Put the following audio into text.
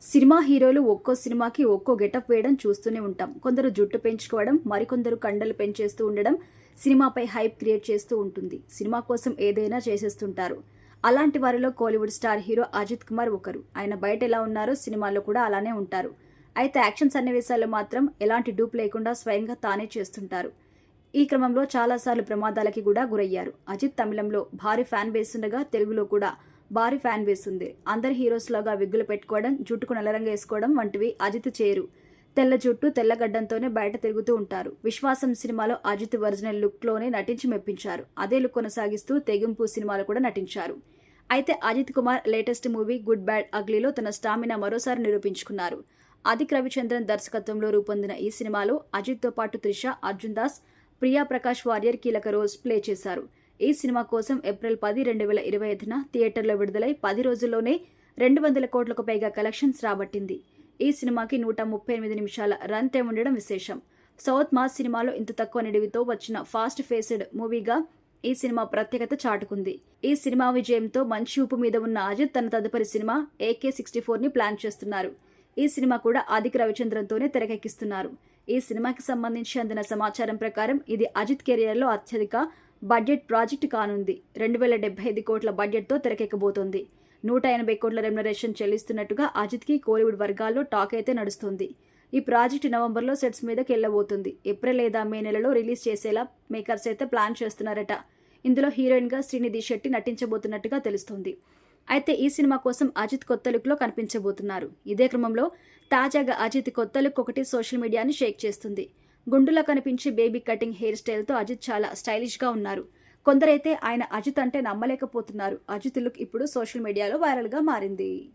Cinema హీరోలు ఒక్కో సినిమాకి ఒక్కో గెటప్ వేయడం చూస్తూనే ఉంటాం. కొందరు జుట్టు పెంచుకోవడం, మరికొందరు కండలు పెంచేస్తూ ఉండడం సినిమాపై హైప్ క్రియేట్ చేస్తూ ఉంటుంది. సినిమా కోసం ఏదైనా చేసేస్తుంటారు. అలాంటి వారిలో కోలీవుడ్ స్టార్ హీరో అజిత్ కుమార్ ఒకరు. ఆయన బయట ఎలా ఉన్నారో సినిమాల్లో కూడా అలానే ఉంటారు. అయితే యాక్షన్ సన్నివేశాల్లో మాత్రం ఎలాంటి డూప్ లేకుండా స్వయంగా తానే చేస్తుంటారు. ఈ క్రమంలో చాలాసార్లు ప్రమాదాలకి కూడా గురయ్యారు. అజిత్ తమిళంలో భారీ ఫ్యాన్ బేస్ ఉండగా తెలుగులో కూడా భారీ ఫ్యాన్ బేస్ ఉంది. అందరి హీరోస్ లాగా విగ్గులు పెట్టుకోవడం, జుట్టుకు నల్లరంగు వేసుకోవడం వంటివి అజిత్ చేయరు. తెల్ల జుట్టు, తెల్ల గడ్డంతోనే బయట తిరుగుతూ ఉంటారు. విశ్వాసం సినిమాలో అజిత్ ఒరిజినల్ లుక్ లోనే నటించి మెప్పించారు. అదే లుక్ కొనసాగిస్తూ తెగింపు సినిమాలో కూడా నటించారు. అయితే Ajith Kumar latest movie good bad అగ్లీలో తన స్టామినా మరోసారి నిరూపించుకున్నారు. అదిక్ రవిచంద్రన్ దర్శకత్వంలో రూపొందిన ఈ సినిమాలో అజిత్ తో పాటు త్రిష, అర్జున్ దాస్, ప్రియా ప్రకాష్ వారియర్ కీలక రోల్స్ ప్లే చేశారు. ఈ సినిమా కోసం ఏప్రిల్ 10, 2025న థియేటర్లో విడుదలై 10 రోజుల్లోనే 200 కోట్లకు పైగా కలెక్షన్స్ రాబట్టింది. ఈ సినిమాకి 138 నిమిషాల రన్ టైం ఉండడం విశేషం. సౌత్ మాస్ సినిమాలో ఇంత తక్కువ నిడివితో వచ్చిన ఫాస్ట్ ఫేస్డ్ మూవీగా ఈ సినిమా ప్రత్యేకత చాటుకుంది. ఈ సినిమా విజయంతో మంచి ఊపు మీద ఉన్న అజిత్ తన తదుపరి సినిమా AK-64ని ప్లాన్ చేస్తున్నారు. ఈ సినిమా కూడా ఆదిక్ రవిచంద్రన్తోనే తెరకెక్కిస్తున్నారు. ఈ సినిమాకి సంబంధించి అందిన సమాచారం ప్రకారం ఇది అజిత్ కెరియర్లో అత్యధిక బడ్జెట్ ప్రాజెక్ట్ కానుంది. 2075 కోట్ల బడ్జెట్తో తెరకెక్కబోతోంది. 180 కోట్ల రెమ్యునరేషన్ చెల్లిస్తున్నట్టుగా అజిత్కి కోలీవుడ్ వర్గాల్లో టాక్ అయితే నడుస్తోంది. ఈ ప్రాజెక్ట్ నవంబర్లో సెట్స్ మీదకి వెళ్లబోతుంది. ఏప్రిల్ లేదా మే నెలలో రిలీజ్ చేసేలా మేకర్స్ అయితే ప్లాన్ చేస్తున్నారట. ఇందులో హీరోయిన్గా శ్రీనిధి శెట్టి నటించబోతున్నట్టుగా తెలుస్తోంది. అయితే ఈ సినిమా కోసం అజిత్ కొత్త లుక్లో కనిపించబోతున్నారు. ఇదే క్రమంలో తాజాగా అజిత్ కొత్త లుక్ ఒకటి సోషల్ మీడియాని షేక్ చేస్తుంది. గుండులా కనిపించే బేబీ కటింగ్ హెయిర్ స్టైల్తో అజిత్ చాలా స్టైలిష్గా ఉన్నారు. కొందరైతే ఆయన అజిత్ అంటే నమ్మలేకపోతున్నారు. అజిత్ లుక్ ఇప్పుడు సోషల్ మీడియాలో వైరల్గా మారింది.